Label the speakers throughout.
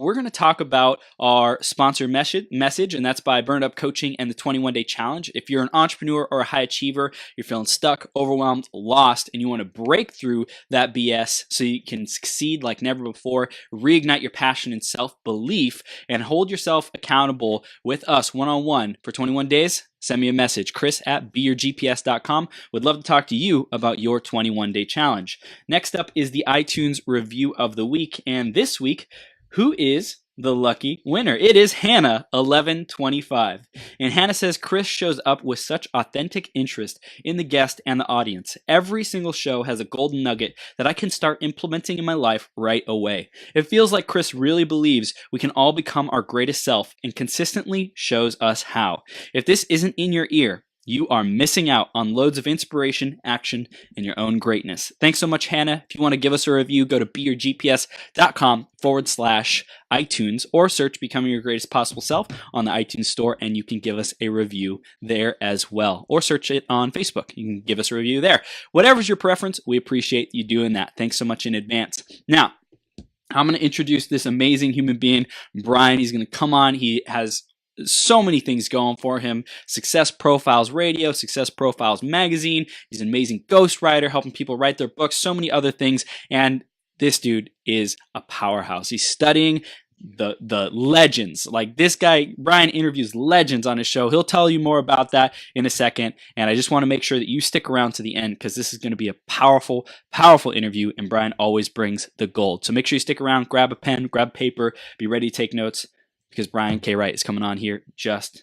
Speaker 1: we're going to talk about our sponsor message, and that's by Burned Up Coaching and the 21-Day Challenge. If you're an entrepreneur or a high achiever, you're feeling stuck, overwhelmed, lost, and you want to break through that BS so you can succeed like never before, reignite your passion and self-belief, and hold yourself accountable with us one-on-one for 21 days, send me a message, chris@beyourgps.com. Would love to talk to you about your 21-day challenge. Next up is the iTunes review of the week. And this week, who is the lucky winner? It is Hannah 1125. And Hannah says, Chris shows up with such authentic interest in the guest and the audience. Every single show has a golden nugget that I can start implementing in my life right away. It feels like Chris really believes we can all become our greatest self and consistently shows us how. If this isn't in your ear, you are missing out on loads of inspiration, action, and your own greatness. Thanks so much, Hannah. If you want to give us a review, go to beyourgps.com/iTunes or search Becoming Your Greatest Possible Self on the iTunes store, and you can give us a review there as well. Or search it on Facebook. You can give us a review there. Whatever's your preference, we appreciate you doing that. Thanks so much in advance. Now, I'm going to introduce this amazing human being, Brian. He's going to come on. He has so many things going for him. Success Profiles Radio, Success Profiles Magazine. He's an amazing ghostwriter, helping people write their books, so many other things. And this dude is a powerhouse. He's studying the legends. Like this guy, Brian interviews legends on his show. He'll tell you more about that in a second. And I just want to make sure that you stick around to the end because this is going to be a powerful, powerful interview. And Brian always brings the gold. So make sure you stick around, grab a pen, grab paper, be ready to take notes, because Brian K. Wright is coming on here just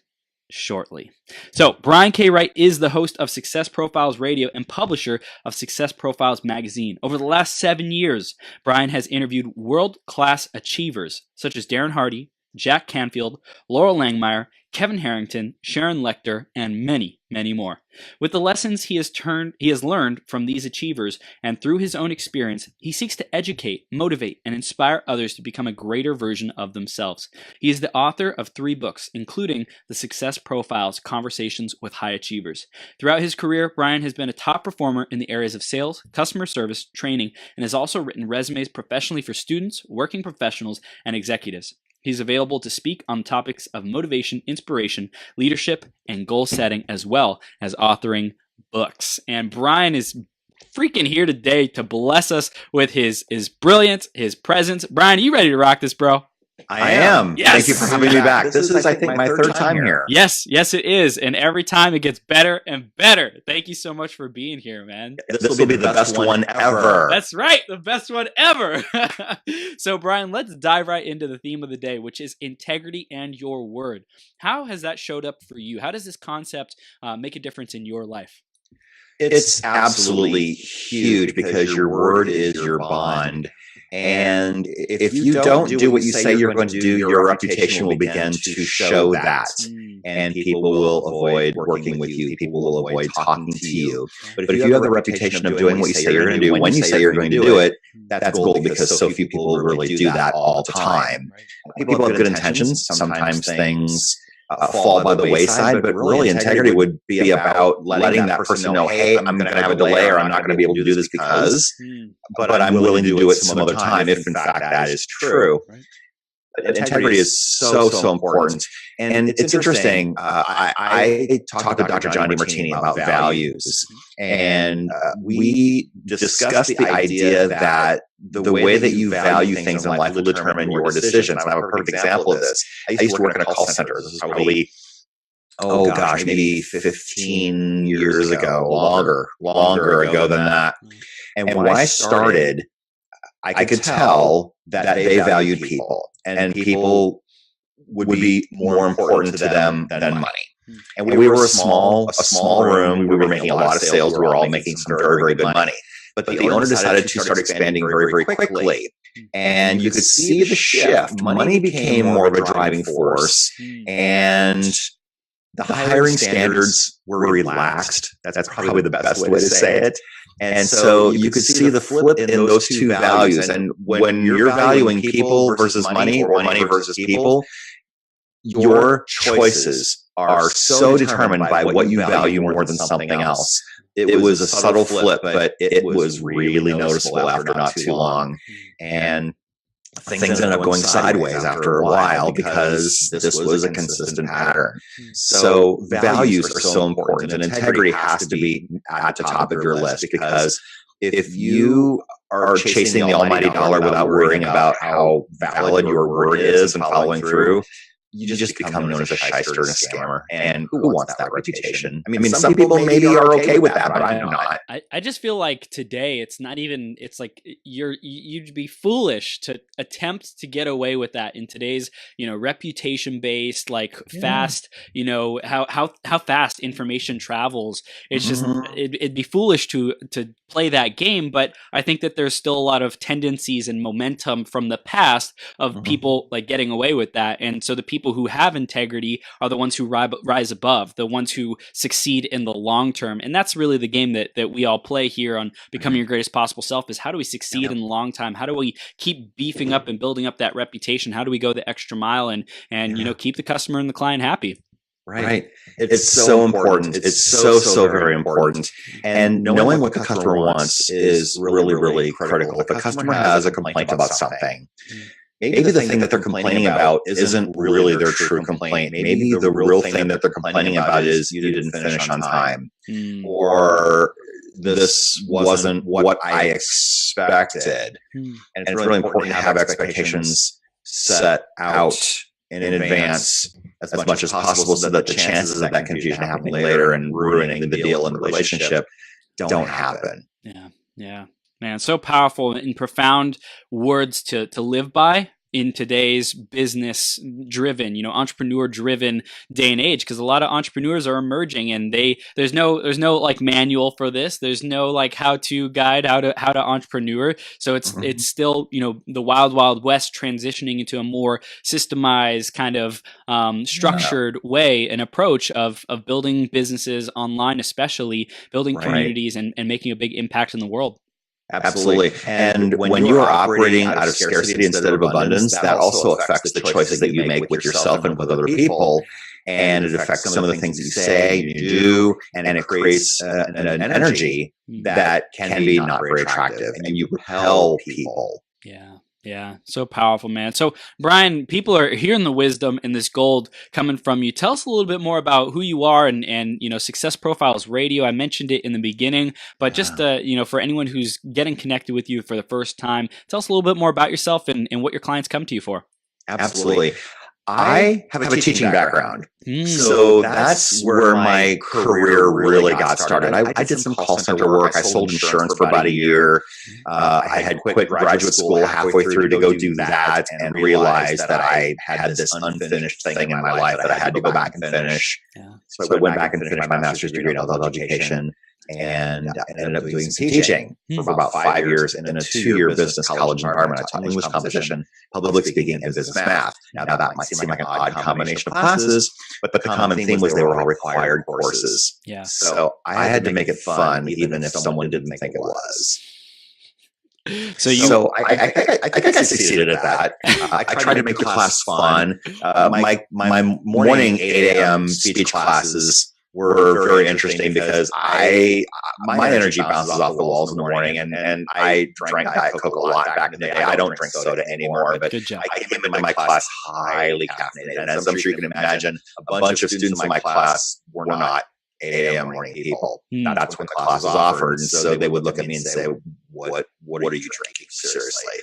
Speaker 1: shortly. So Brian K. Wright is the host of Success Profiles Radio and publisher of Success Profiles Magazine. Over the last 7 years, Brian has interviewed world-class achievers such as Darren Hardy, Jack Canfield, Loral Langemeier, Kevin Harrington, Sharon Lechter, and many, many more. With the lessons he has learned from these achievers and through his own experience, he seeks to educate, motivate, and inspire others to become a greater version of themselves. He is the author of 3 books, including the Success Profiles Conversations with High Achievers. Throughout his career, Brian has been a top performer in the areas of sales, customer service, training, and has also written resumes professionally for students, working professionals, and executives. He's available to speak on topics of motivation, inspiration, leadership, and goal setting, as well as authoring books. And Brian is freaking here today to bless us with his brilliance, his presence. Brian, are you ready to rock this, bro?
Speaker 2: I am. Yes. Thank you for having me back. This is, I think, my third time here.
Speaker 1: Yes, it is. And every time it gets better and better. Thank you so much for being here, man.
Speaker 2: This will be the best one ever.
Speaker 1: That's right. The best one ever. So, Brian, let's dive right into the theme of the day, which is integrity and your word. How has that showed up for you? How does this concept make a difference in your life?
Speaker 2: It's absolutely huge because your word is your bond. And if you don't do what you say you're going to do, your reputation will begin to show that. And people will avoid working with you. People will avoid talking to you. But if you have the reputation of doing what you say you're going to do, when you say you're going to do it, that's gold because so few people really do that all the time. People have good intentions. Sometimes things fall by the wayside, but really integrity would be about letting that person know, hey, I'm going to have a delay or I'm not going to be able to do this because, but I'm willing to do it some other time if in fact that is true. But integrity is so important. And it's interesting. I talked to Dr. John DeMartini about values, and we discussed the idea that the way that you value things in life will determine your decisions. And I have a perfect example of this. I used to work in a call center. This is probably, maybe 15 years ago, longer ago than that. And when I started, I could tell that they valued people, and people would be more important to them than money. And we were a small room. We were making a lot of sales. We were all making some very, very good money. But the owner decided to start expanding very, very quickly. And you could see the shift. Money became more of a driving force. And the hiring standards were relaxed. That's probably the best way to say it. And so you could see the flip in those two values. And when you're valuing people versus money or money versus people, your choices are so determined by what you value more than something else. It was a subtle flip, but it was really noticeable after not too long. And things ended up going sideways after a while because this was a consistent pattern. So values are so important, and integrity has to be at the top of your list, because if you are chasing the almighty dollar without worrying about how valid your word is and following through, you just become known as a shyster and a scammer. And who wants that reputation? I mean, some people maybe are okay with that, but I'm not.
Speaker 1: I just feel like today it's not even, it's like you'd be foolish to attempt to get away with that in today's, reputation based, like fast, how fast information travels. It's just, it'd be foolish to play that game. But I think that there's still a lot of tendencies and momentum from the past of people like getting away with that. And so the people who have integrity are the ones who rise above, the ones who succeed in the long term. And that's really the game that we all play here on Becoming Your Greatest Possible Self, is how do we succeed in the long time? How do we keep beefing up and building up that reputation? How do we go the extra mile and keep the customer and the client happy?
Speaker 2: Right. It's so important. It's so very important. And knowing what the customer wants is really, really critical. If a customer has a complaint about something, maybe the thing that they're complaining about isn't really their true complaint. Maybe the real thing that they're complaining about is you didn't finish on time, or this wasn't what I expected. And it's really important to have expectations set out in advance as much as possible, so that the chances of that confusion happening later and ruining the deal and the relationship don't happen.
Speaker 1: Yeah. Man, so powerful and profound words to live by in today's business driven, entrepreneur driven day and age, because a lot of entrepreneurs are emerging and there's no like manual for this. There's no like how to guide how to entrepreneur. So it's still, the wild west transitioning into a more systemized kind of structured way and approach of building businesses online, especially building communities and making a big impact in the world.
Speaker 2: Absolutely. And when you are operating out of scarcity instead of abundance, that also affects the choices that you make with yourself and with other people. And it affects some of the things that you say, you do, and it creates an energy that can be not very attractive, and you repel people.
Speaker 1: Yeah. So powerful, man. So Brian, people are hearing the wisdom and this gold coming from you. Tell us a little bit more about who you are and Success Profiles Radio. I mentioned it in the beginning, but just, for anyone who's getting connected with you for the first time, tell us a little bit more about yourself and what your clients come to you for.
Speaker 2: Absolutely. I have a teaching background. So that's where my career really got started. I did some call center work. I sold insurance for about a year. I had quit graduate school halfway through to go do that, and realized that I had this unfinished thing in my life that I had to go back and finish. So I went back and finished my master's degree in adult education, and ended up doing some teaching for about 5 years in a 2-year business college environment. I taught English composition, public speaking, and business math. Now that might seem like an odd combination of classes, but the common theme was they were all required courses. So I had to make it fun, even if someone didn't think it was. So I think I succeeded at that. I tried to make the class fun. My morning 8 a.m. speech classes were very interesting because my energy bounces off the walls in the morning, and I drank Diet Coke a lot back in the day. I don't drink soda anymore, but I came into my class highly caffeinated. And as I'm sure you can imagine, a bunch of students in my class were not 8 a.m. morning people. That's when the class was offered. And so they would look at me and say, what are you drinking? Seriously.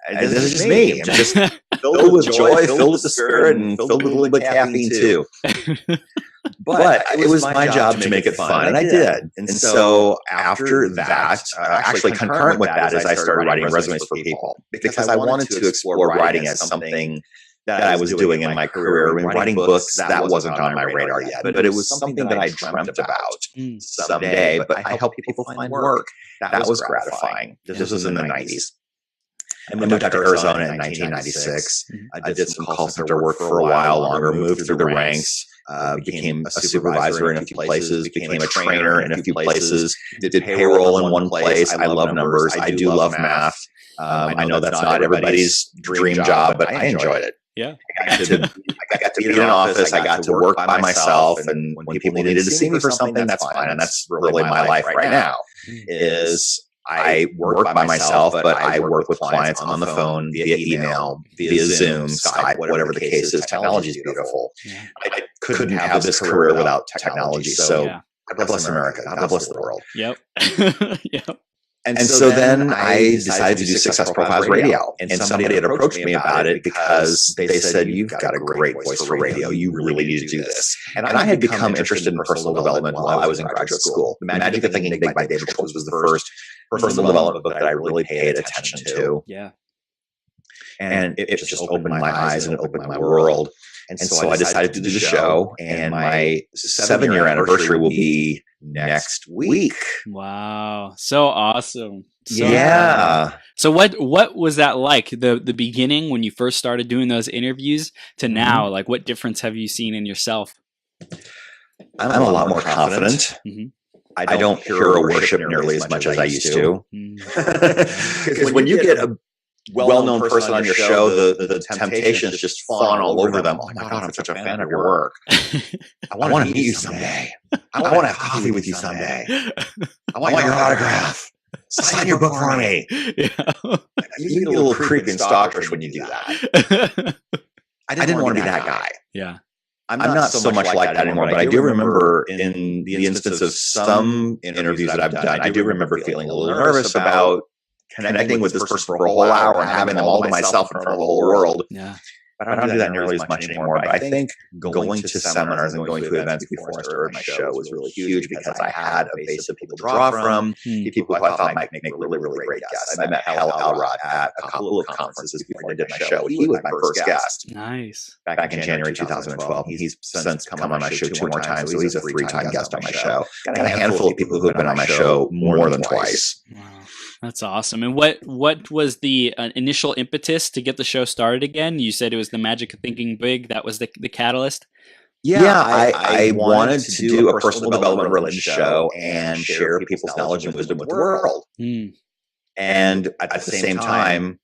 Speaker 2: And this is just me. I'm just filled with joy, filled with the spirit, and filled with a little bit of caffeine too. But it was my job to make it fun, and I did. And so after that, actually concurrent with that, is I started writing resumes for people, because I wanted to explore writing as something that I was doing in my career. I mean, writing books, that wasn't on my radar yet, but it was something that I dreamt about someday. But I helped people find work. That was gratifying. This was in the 90s. I moved out to Arizona in 1996. I did some call center work for a while longer, moved through the ranks, became a supervisor in a few places, became a trainer in a few places, did payroll in one place. I love numbers. I do love math. I know that's not everybody's dream job, but I enjoyed it. I got to be in an office. I got to work by myself. And when people needed to see me for something, that's fine. And that's really my life right now, is I work by myself, but I work with clients on the phone, via email, via Zoom, Skype, whatever the case is. Technology is beautiful. Yeah. I couldn't have this career without technology. So God bless America. God bless the world.
Speaker 1: Yep. Yep.
Speaker 2: And so then I decided to do Success Profiles Radio. And somebody had approached me about it because they said, you've got a great voice for radio. You really need to do this. And I had become interested in personal development while I was in graduate school. The Magic of Thinking Big by David Schwartz was the first personal development book that I really paid attention to.
Speaker 1: Yeah.
Speaker 2: And it just opened my eyes and it opened my world. And so I decided to do the show. And my 7-year anniversary will be next week.
Speaker 1: Wow. So awesome. So what was that like? The beginning when you first started doing those interviews to now? Like, what difference have you seen in yourself?
Speaker 2: I'm a lot more confident. Mm-hmm. I don't hero worship nearly as much as I used to. Because when you get a well-known person on your show, the temptations just fawn all over them. Oh my God, I'm such a fan of your work. I want to meet you someday. I want to have coffee with you someday. I want your autograph. Sign your book for me. Yeah. You get a little creepy and stalkerish when you do that. I didn't want to be that guy.
Speaker 1: Yeah.
Speaker 2: I'm not so much like that anymore, but I do remember in the instance of some interviews that I've done, I do remember feeling a little nervous about connecting with this person for a whole hour and having them all to myself in front of the whole world.
Speaker 1: Yeah.
Speaker 2: But I don't do that nearly as much anymore. But I think going to seminars and going to events before I started my show was really huge because I had a base of people to draw from, people who I thought might make really, really great guests. I met Hal Elrod at a couple of conferences before I did my show. He was my first guest.
Speaker 1: Nice.
Speaker 2: Back in January 2012. He's since come on my show 2 more times, so he's a 3-time guest on my show. Got a handful of people who have been on my show more than twice.
Speaker 1: Wow. That's awesome. And what was the initial impetus to get the show started again? You said it was the Magic of Thinking Big. That was the catalyst?
Speaker 2: Yeah, I wanted to do a personal development related show and share people's knowledge and wisdom with the world. And at the same time,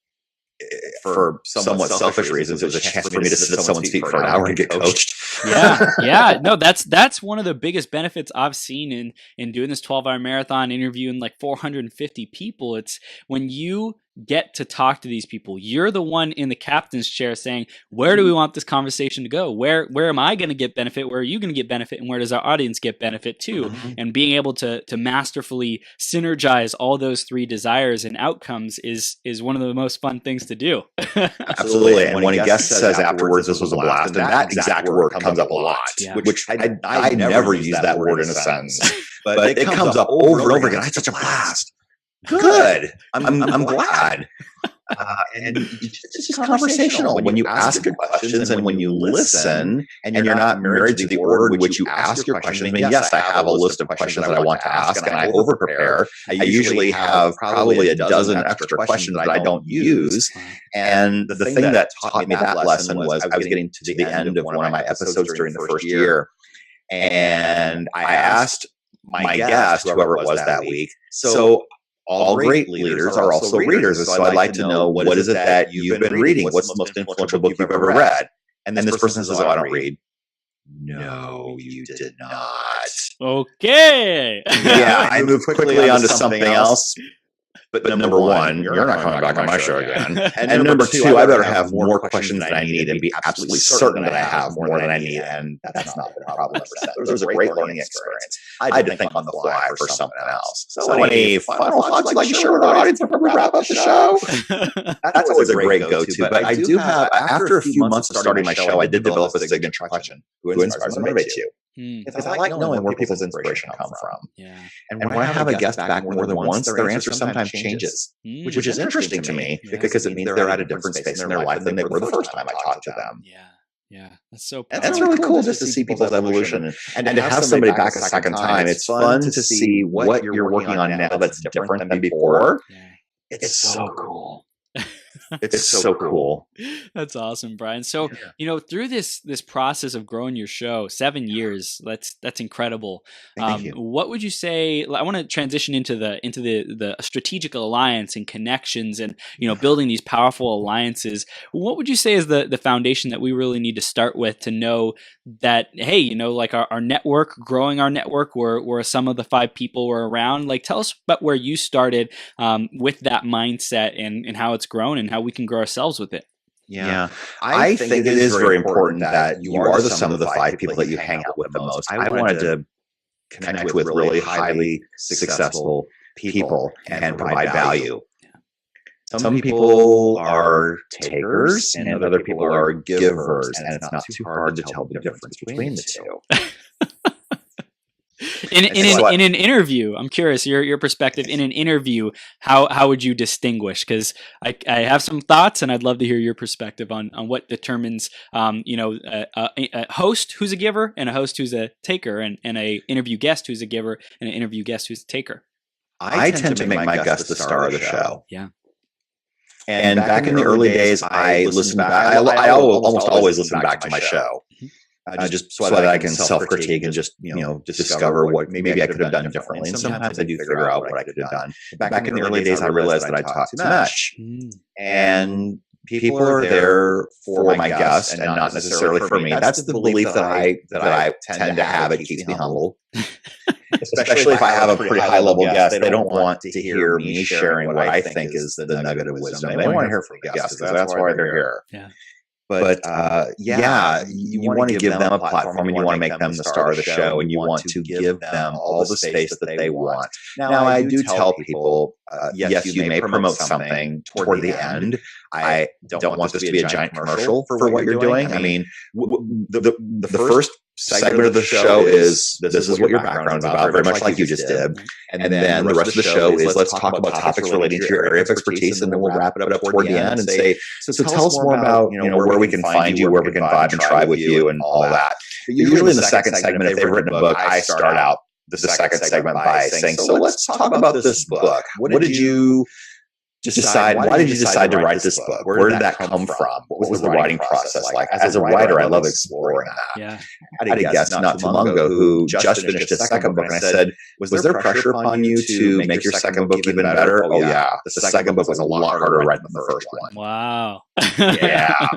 Speaker 2: for somewhat selfish reasons, it was a chance for me to sit at someone's feet for an hour and get coached.
Speaker 1: Yeah. No, that's one of the biggest benefits I've seen in doing this 12-hour marathon, interviewing like 450 people. It's when you get to talk to these people, you're the one in the captain's chair saying, where do we want this conversation to go? Where am I going to get benefit? Where are you going to get benefit? And where does our audience get benefit too? And being able to masterfully synergize all those 3 desires and outcomes is one of the most fun things to do.
Speaker 2: Absolutely. And when a guest says afterwards, this was a blast, and that exact word comes up a lot, which I never use that word in a sentence, but it comes up over and over again. I had such a blast. Good. I'm glad. And it's just conversational. When you ask good questions and when you listen and you're not married to the order in which you ask your questions. I mean, yes, I have a list of questions that I want to ask and I over prepare. I usually have probably a dozen extra questions that I don't use. And the thing that taught me that lesson was I was getting to the end of one of my episodes during the first year. And I asked my guest, whoever it was that week, so all great leaders are also readers. And so I'd like to know, what is it that you've been reading? What's the most influential book you've ever read? And this person says, oh, I don't read. No, you did not.
Speaker 1: Okay.
Speaker 2: Yeah, I moved quickly onto something else. But number one, you're not coming back on my show again. And number two, I better have more questions than I need and be absolutely certain that I have more than I need. And that's not been a problem ever since. It was a great learning experience. I had to think on the fly for something else. So any final thoughts you'd like to share with our audience before we wrap up the show? That's always a great go-to. But I do have, after a few months of starting my show, I did develop a signature question. Who inspires and motivates you? Because I like knowing where people's inspiration come from.
Speaker 1: Yeah.
Speaker 2: And when I have a guest back more than once, their answer sometimes changes, which is interesting to me because it means they're at a different space in their life than they were the first time I talked to them.
Speaker 1: Yeah. That's so
Speaker 2: and that's really cool just to see people's evolution and to have somebody back a second time. It's fun to see what you're working on now that's different than before.
Speaker 1: Yeah.
Speaker 2: It's so cool. It's so cool.
Speaker 1: That's awesome, Brian. So, through this process of growing your show, 7 years, that's incredible.
Speaker 2: Thank you.
Speaker 1: What would you say? I want to transition into the strategic alliance and connections, and building these powerful alliances. What would you say is the foundation that we really need to start with to know that, hey, like our network, growing our network, where some of the 5 people were around? Like, tell us about where you started with that mindset and how it's grown and how we can grow ourselves with it.
Speaker 2: Yeah. I think it is very important that you are the sum of the 5 people that you hang out with the most. I wanted to connect with really highly successful people and provide value. Some people are takers and other people are givers, and it's not too hard to tell the difference between the two.
Speaker 1: In an interview, I'm curious your perspective. In an interview, how would you distinguish? Because I have some thoughts, and I'd love to hear your perspective on what determines a host who's a giver and a host who's a taker, and a interview guest who's a giver and an interview guest who's a taker.
Speaker 2: I tend to make my guest the star of the show.
Speaker 1: Yeah.
Speaker 2: And back in the early days, I listened back. I almost always listen back to my show. Just so that I can self-critique and just discover what maybe I could have done differently. And sometimes I do figure out what I could have done. But back in the early days, I realized that I talked too much. And people are there for my guests and not necessarily for me. That's the belief that I tend to have. It keeps me humble. Especially if I have a pretty high-level guest, they don't want to hear me sharing what I think is the nugget of wisdom. They want to hear from the guests because that's why they're here.
Speaker 1: Yeah.
Speaker 2: But you want to give them a platform, and you want to make them the star of the show, and you want to give them all the space that they want. Now, I do tell people, yes, you may promote something toward the end. I don't want this to be a giant commercial for what you're doing. I mean, the first segment of the show is this is what your background is about, very much like you just did. And then the rest of the show is let's talk about topics relating to your area of expertise, and then we'll wrap it up toward the end and say, so tell us more about where we can find you, where we can vibe and tribe with you, and all that. But usually in the second segment, if they've written a book, I start out the second segment by saying, so let's talk about this book. What did you decide? Why did you decide to write this book? Where did that come from? What was the writing process like? As a writer, I love exploring that.
Speaker 1: Yeah.
Speaker 2: I had a guest not too long ago who just finished his second book, and I said, was there pressure upon you to make your second book even better? Oh yeah. The second book was a lot harder to write than the first one.
Speaker 1: Wow.
Speaker 2: Yeah.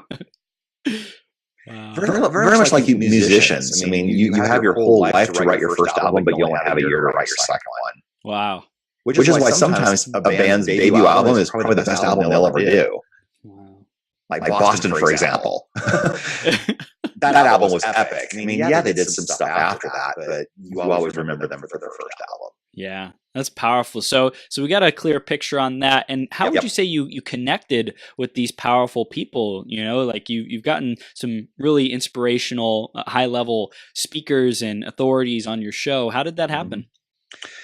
Speaker 1: Wow.
Speaker 2: Very much like you musicians. I mean, you have your whole life to write your first album, but you only have a year to write your second one.
Speaker 1: Wow.
Speaker 2: Which is why sometimes a band's debut album is probably the best album they'll ever do.
Speaker 1: Wow.
Speaker 2: Like Boston, for example. That album was epic. I mean, yeah, they did some stuff after that, but you always remember them for their first album.
Speaker 1: Yeah, that's powerful. So we got a clear picture on that. And how would you say you connected with these powerful people? Like you've gotten some really inspirational, high-level speakers and authorities on your show. How did that happen?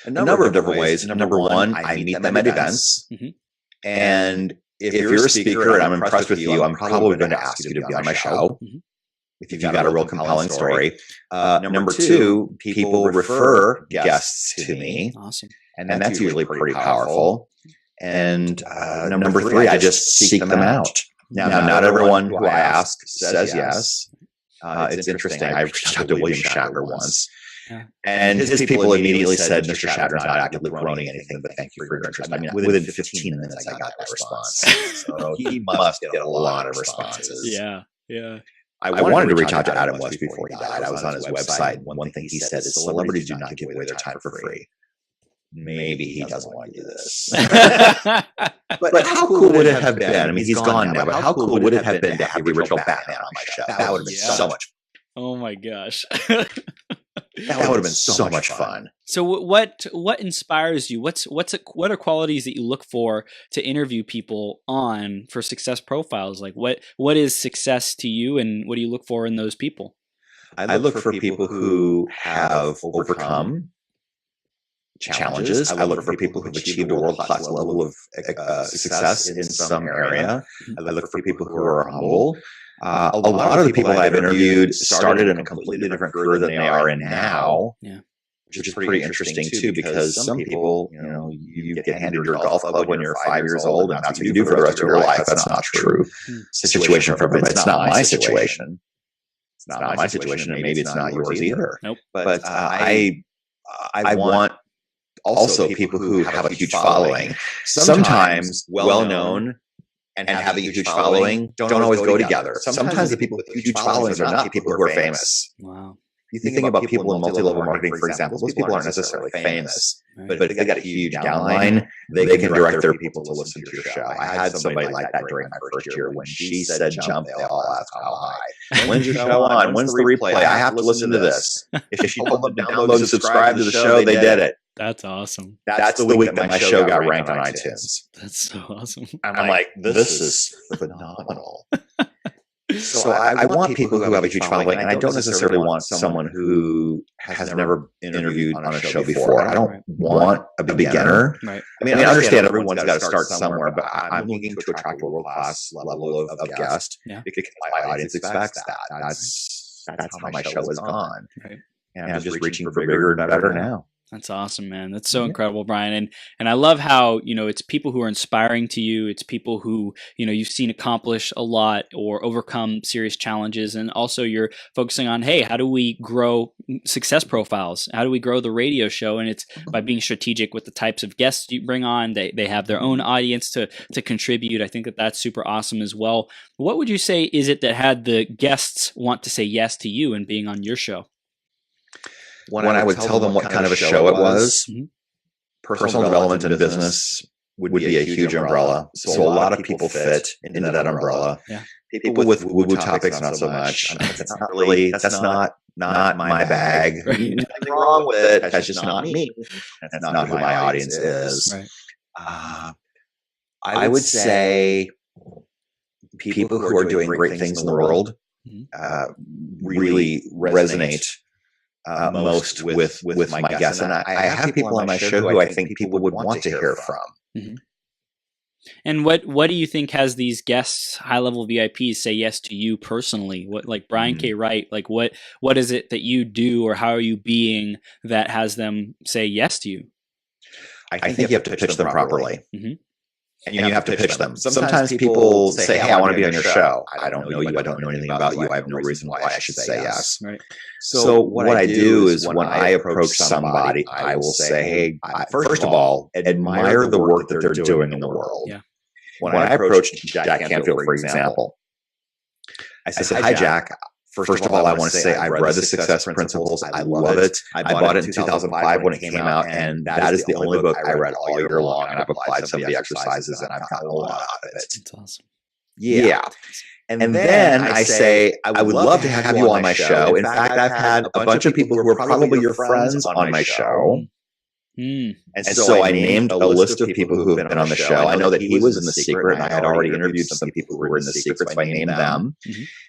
Speaker 2: A number of different ways. Number one, I meet them at events. Mm-hmm. And if you're a speaker and I'm impressed with you, I'm probably going to ask you to be on my show. Mm-hmm. If you've got a real compelling story. Number two, people refer guests to me.
Speaker 1: Awesome.
Speaker 2: And that's usually pretty powerful. And number three, I just seek them out. Now, not everyone who I ask says yes. It's interesting. I reached out to William Shatner once. Yeah. And his people immediately said, Mr. Shatner's not actively promoting anything, but thank you for your interest. I mean, within 15 minutes, I got that response. So he must get a lot of responses.
Speaker 1: Yeah, yeah.
Speaker 2: I wanted to reach out to Adam West before he died. I was on his website. One thing he said is celebrities do not give away their time for free. Maybe he doesn't want to do this. But how cool would it have been? I mean, he's gone now, but how cool would it have been to have the original Batman on my show? That would have been so much fun.
Speaker 1: Oh my gosh.
Speaker 2: That would have been so much fun.
Speaker 1: So what inspires you? What are qualities that you look for to interview people on for success profiles? Like what is success to you, and what do you look for in those people?
Speaker 2: I look for people who have overcome challenges. I look for people who've achieved a world-class level of success in some area. I look for people who are humble. A lot of the people I've interviewed started in a completely different career than they are in now.
Speaker 1: Yeah.
Speaker 2: which is pretty interesting too, because some people, you get handed your golf club when you're 5 years old, and that's what you do for the rest of your life. That's not true situation for everybody. It's not my situation. It's not my situation, and maybe it's not yours either.
Speaker 1: Nope.
Speaker 2: But I want also people who have a huge following, sometimes well-known, and having a huge following don't always go together. Sometimes the people with huge followings are not people who are famous.
Speaker 1: Wow.
Speaker 2: You think about people in multi-level marketing, for example, those people aren't necessarily famous, but they got a huge downline. They can direct their people to listen to your show. I had somebody like that during my first year. When she said jump, they all asked how high. When's your show on? When's the replay? I have to listen to this. If she told them to download and subscribe to the show, they did it.
Speaker 1: That's awesome.
Speaker 2: That's the week that my show got ranked on iTunes.
Speaker 1: That's so awesome.
Speaker 2: I'm like, this is phenomenal. So I want people who have a huge following, and I don't necessarily want someone who has never interviewed on a show before. I don't want a beginner.
Speaker 1: Right.
Speaker 2: I mean, I understand everyone's got to start somewhere, but I'm looking to attract a world-class level of guest because my audience expects that. That's how my show has gone. Right. And I'm just reaching for bigger and better now.
Speaker 1: That's awesome, man. That's so incredible, Brian. And I love how, it's people who are inspiring to you. It's people who, you've seen accomplish a lot or overcome serious challenges. And also you're focusing on, hey, how do we grow success profiles? How do we grow the radio show? And it's by being strategic with the types of guests you bring on. They have their own audience to contribute. I think that that's super awesome as well. What would you say is it that had the guests want to say yes to you and being on your show?
Speaker 2: When I would tell them what kind of a show it was, personal development and business would be a huge umbrella. So a lot of people fit into that umbrella. Yeah. People with woo-woo topics, not so much. That's not really, that's not my bag. There's nothing wrong with it. That's just not me. That's not who my audience is. Right. I would say people who are doing great things in the world really resonate most with my guests. And I have people on my show who I think people would want to hear from.
Speaker 1: Mm-hmm. And what do you think has these guests, high-level VIPs, say yes to you personally? What, like Brian K. Wright, like what is it that you do or how are you being that has them say yes to you?
Speaker 2: I think you have to pitch them properly. Mm-hmm. And you have to pitch them. Sometimes people say, hey, I want to be on your show. I don't know you. I don't know anything about you. I have no reason why I should say yes. Right. So what I do is when I approach somebody, I will say, hey, first of all, admire the work that they're doing in the world. Yeah. When I approached Jack Canfield, for example, I said, hi, Jack. First of all, I want to say I've read the Success Principles. I love it. I bought it in 2005 when it came out, and that is the only book I read all year long, and I've applied some of the exercises, and I've gotten a lot out of it.
Speaker 1: That's awesome.
Speaker 2: Yeah. And then I say, I would love to have you on my show. In fact, I've had a bunch of people who are probably your friends on my show. And so I named a list of people who have been on the show. I know that he was in the secret, and I had already interviewed some people who were in the secret, so I named them.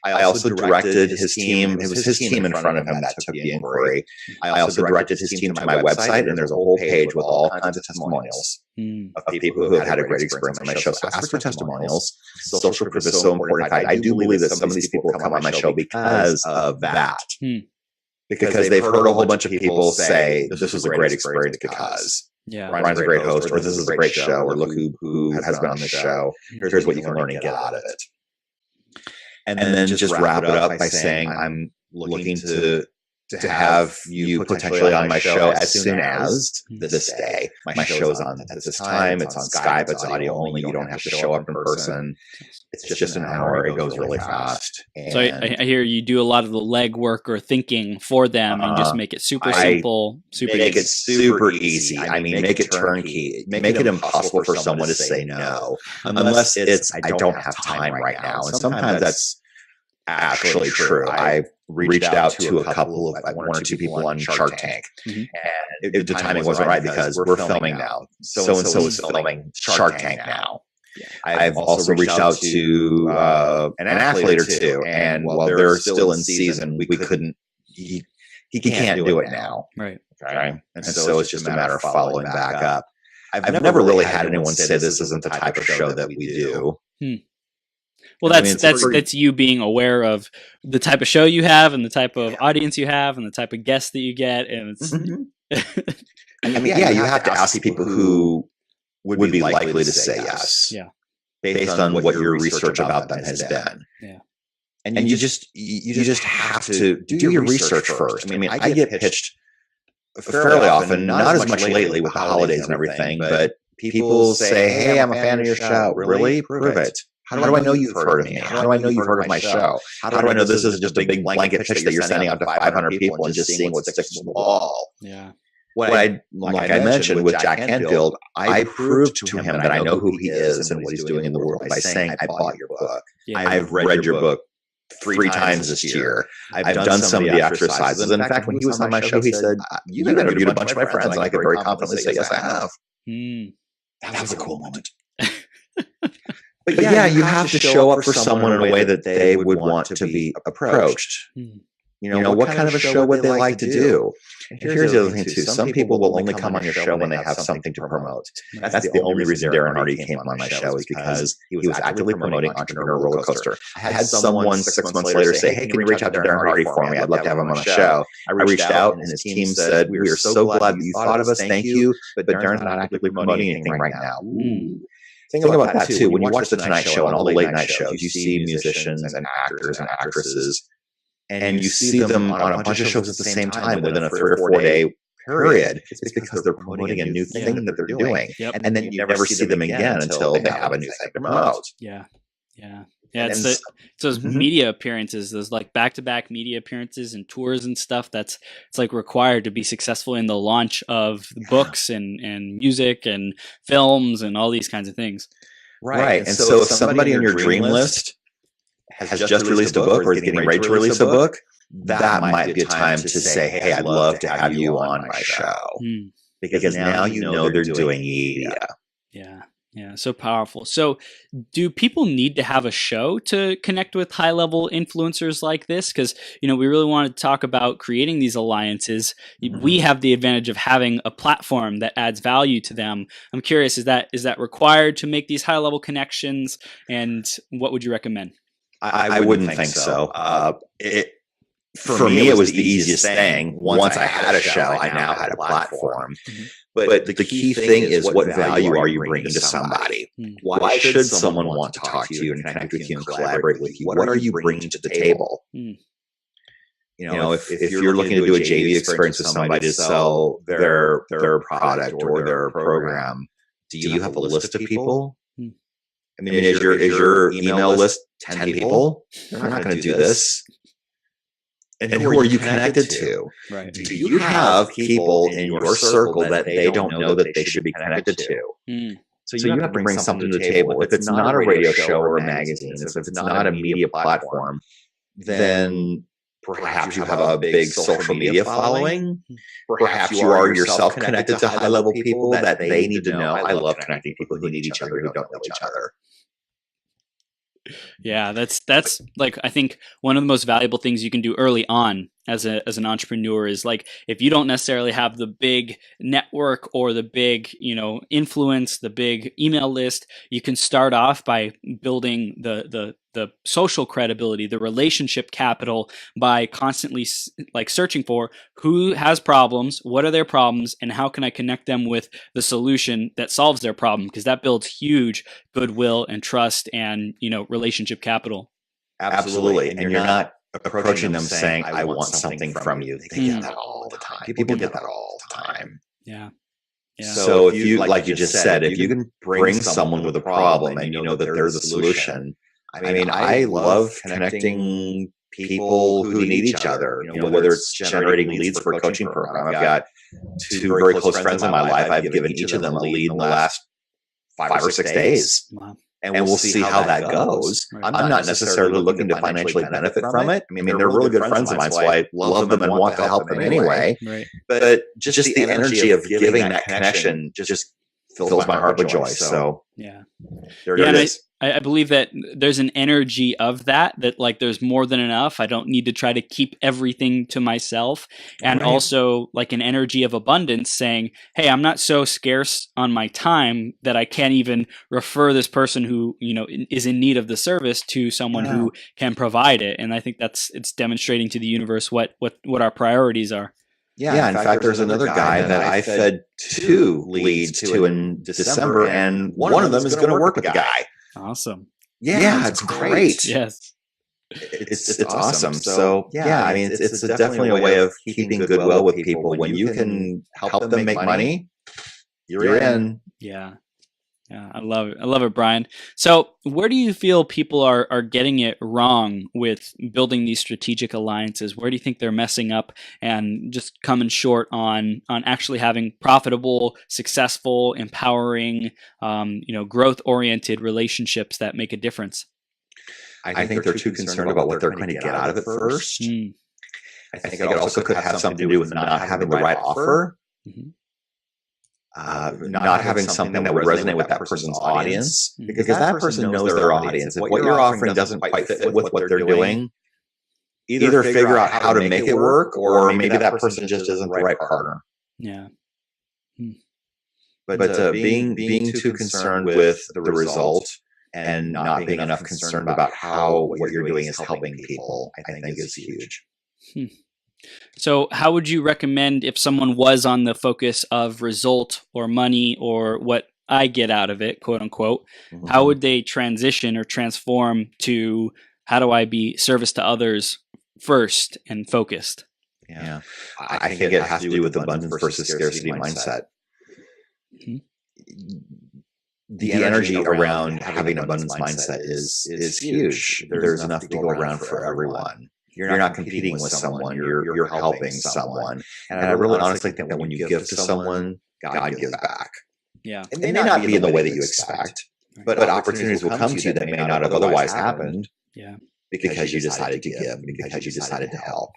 Speaker 2: I also directed his team. It was his team in front of him that took the inquiry. I also directed his team to my website, and there's a whole page with all kinds of testimonials of people who have had a great experience on my show. So ask for testimonials. Social proof is so important. I do believe that some of these people come on my show because of that. Because they've heard a whole bunch of people say this was a great experience because Ryan's a great host, or this is a great show, or look who has been on the show. Here's what you can learn and get out of it. And then just wrap it up by saying I'm looking to have you potentially on my show as soon as this day. My show's on at this time. It's on Skype. It's audio only. You don't have to show up in person. It's just an hour. It goes really fast.
Speaker 1: So I hear you do a lot of the legwork or thinking for them and just make it super simple,
Speaker 2: make it super easy. I mean, make it turnkey. Make it impossible for someone to say no, unless it's I don't have time right now. And sometimes that's actually true. I've reached out to a couple of one or two people on Shark Tank, and the timing wasn't right because we're filming now. So and so is filming Shark Tank now. I've also reached out to an athlete or two, and while they're still in season, we couldn't. He can't do it now,
Speaker 1: right?
Speaker 2: Okay, and so it's just a matter of following back up. I've never really had anyone say this isn't the type of show that we do.
Speaker 1: Well, that's you being aware of the type of show you have and the type of audience you have and the type of guests that you get, and it's
Speaker 2: I mean, yeah, you have to ask people who would be likely to say yes.
Speaker 1: Yeah.
Speaker 2: Based on what your research about them has been.
Speaker 1: Yeah.
Speaker 2: And you just have to do your research first. I mean, I get pitched fairly often, not as much lately with the holidays and everything, but people say, "Hey, I'm a fan of your show." Really? Prove it. How do I know you've heard of me? How do I know you've heard of my show? How do I know this isn't just a big blanket pitch that you're sending out to 500 people and just seeing what sticks to the wall?
Speaker 1: Yeah.
Speaker 2: Like I mentioned with Jack Canfield, I proved to him that I know who he is and what he's doing in the world by saying, "I bought your book.
Speaker 1: Yeah.
Speaker 2: I've read your book 3 times this year. I've done some of the exercises." And in fact, when he was on my show, he said, "You've interviewed a bunch of my friends," and I could very confidently say, "Yes, I have." That was a cool moment. But yeah, you have to show up for someone in a way that they would want to be approached. You know, what kind of a show would they like to do? And here's the other thing too. Some people will only come on your show when they have something to promote. That's the only reason Darren Hardy came on my show, is because he was actively promoting Entrepreneur Roller Coaster. I had someone 6 months later say, "Hey, can you reach out to Darren Hardy for me? I'd love to have him on the show." I reached out and his team said, "We are so glad that you thought of us. Thank you. But Darren's not actively promoting anything right now." Think about that too. When you watch the Tonight Show and all the late night shows, you see musicians and actors and actresses, and you see them on a bunch of shows at the same time within a 3 or 4 day period. It's because they're promoting a new thing that they're doing.
Speaker 1: Yep.
Speaker 2: And then you never see them again until they have a new thing to promote.
Speaker 1: Yeah. It's those media appearances, those like back-to-back media appearances and tours and stuff it's like required to be successful in the launch of books and music and films and all these kinds of things.
Speaker 2: Right. And so if somebody on your dream list has just released a book or is getting ready to release a book, that might be a time to say, "Hey, I'd love to have you on my show." Because now you know they're doing media.
Speaker 1: Yeah, so powerful. So do people need to have a show to connect with high-level influencers like this? Because, we really want to talk about creating these alliances. We have the advantage of having a platform that adds value to them. I'm curious, is that required to make these high-level connections? And what would you recommend?
Speaker 2: I wouldn't think so. For me, it was the easiest thing. Once I had a show, I now had a platform. But the key thing is, what value are you bringing to somebody? Why should someone want to talk to you and connect with you and collaborate with you? What are you bringing to the table? If you're looking to do a JV experience with somebody to sell their product or their program, do you have a list of people? I mean, is your email list 10 people? They're not going to do this. And who are you connected to?
Speaker 1: Right.
Speaker 2: Do you have people in your circle that they don't know that they should be connected to? So you have to bring something to the table. If it's not a radio show or a magazine, if it's not a media platform, then perhaps you have a big social media following. Perhaps you are yourself connected to high-level people that they need to know. I love connecting people who need each other, who don't know each other.
Speaker 1: Yeah, that's like, I think one of the most valuable things you can do early on as an entrepreneur is, like, if you don't necessarily have the big network or the big, influence, the big email list, you can start off by building the social credibility, the relationship capital, by constantly searching for who has problems, what are their problems, and how can I connect them with the solution that solves their problem, because that builds huge goodwill and trust and, relationship capital.
Speaker 2: Absolutely. And you're not approaching them saying, "I want something from you." They get that all the time. People get that all the time.
Speaker 1: Yeah.
Speaker 2: So if you, like you just said, if you can bring someone with a problem and you know that there's a solution. I mean, I love connecting people who need each other, whether it's generating leads for a coaching program. I've got 2 very close friends in my life. I've given each of them a lead in the last 5 or 6 days.
Speaker 1: Wow.
Speaker 2: And we'll see how that goes. Right. I'm not necessarily looking to financially benefit from it. I mean, they're really good friends of mine, so I love them and want to help them anyway.
Speaker 1: Right.
Speaker 2: But just the energy of giving that connection just fills my heart with joy. So there it is.
Speaker 1: I believe that there's an energy of that like there's more than enough. I don't need to try to keep everything to myself. And also like an energy of abundance saying, hey, I'm not so scarce on my time that I can't even refer this person who, is in need of the service to someone who can provide it. And I think it's demonstrating to the universe what our priorities are.
Speaker 2: Yeah, in fact, there's another guy that I fed 2 leads to in December, and one of them is going to work with the guy.
Speaker 1: Awesome.
Speaker 2: Yeah, it's great.
Speaker 1: Yes.
Speaker 2: It's awesome. So yeah, I mean, it's definitely a way of keeping goodwill with people. When you can help them make money, you're in.
Speaker 1: Yeah. Yeah, I love it. I love it, Brian. So where do you feel people are getting it wrong with building these strategic alliances? Where do you think they're messing up and just coming short on actually having profitable, successful, empowering, growth-oriented relationships that make a difference?
Speaker 2: I think they're too concerned about what they're going to get out of it first. I think it also could have something to do with not having the right offer. Mm-hmm. Not having something that would resonate with that person's audience, because that person knows their audience. If what you're offering doesn't quite fit with what they're doing, either figure out how to make it work, or maybe that person just isn't the right partner.
Speaker 1: Yeah.
Speaker 2: But being too concerned with the result and not being enough concerned about how what you're doing is helping people, I think is huge.
Speaker 1: So how would you recommend, if someone was on the focus of result or money or what I get out of it, quote unquote, how would they transition or transform to how do I be service to others first and focused?
Speaker 2: Yeah. I think it has to do with abundance versus scarcity mindset. The energy around having an abundance mindset is huge. There's enough to go around for everyone. You're not competing with someone, you're helping someone. And I really honestly think that when you give to someone, God gives back.
Speaker 1: Yeah.
Speaker 2: It may not be in the way that you expect, but opportunities will come to you that may not have otherwise happened.
Speaker 1: Yeah.
Speaker 2: Because you decided to give, because you decided to help.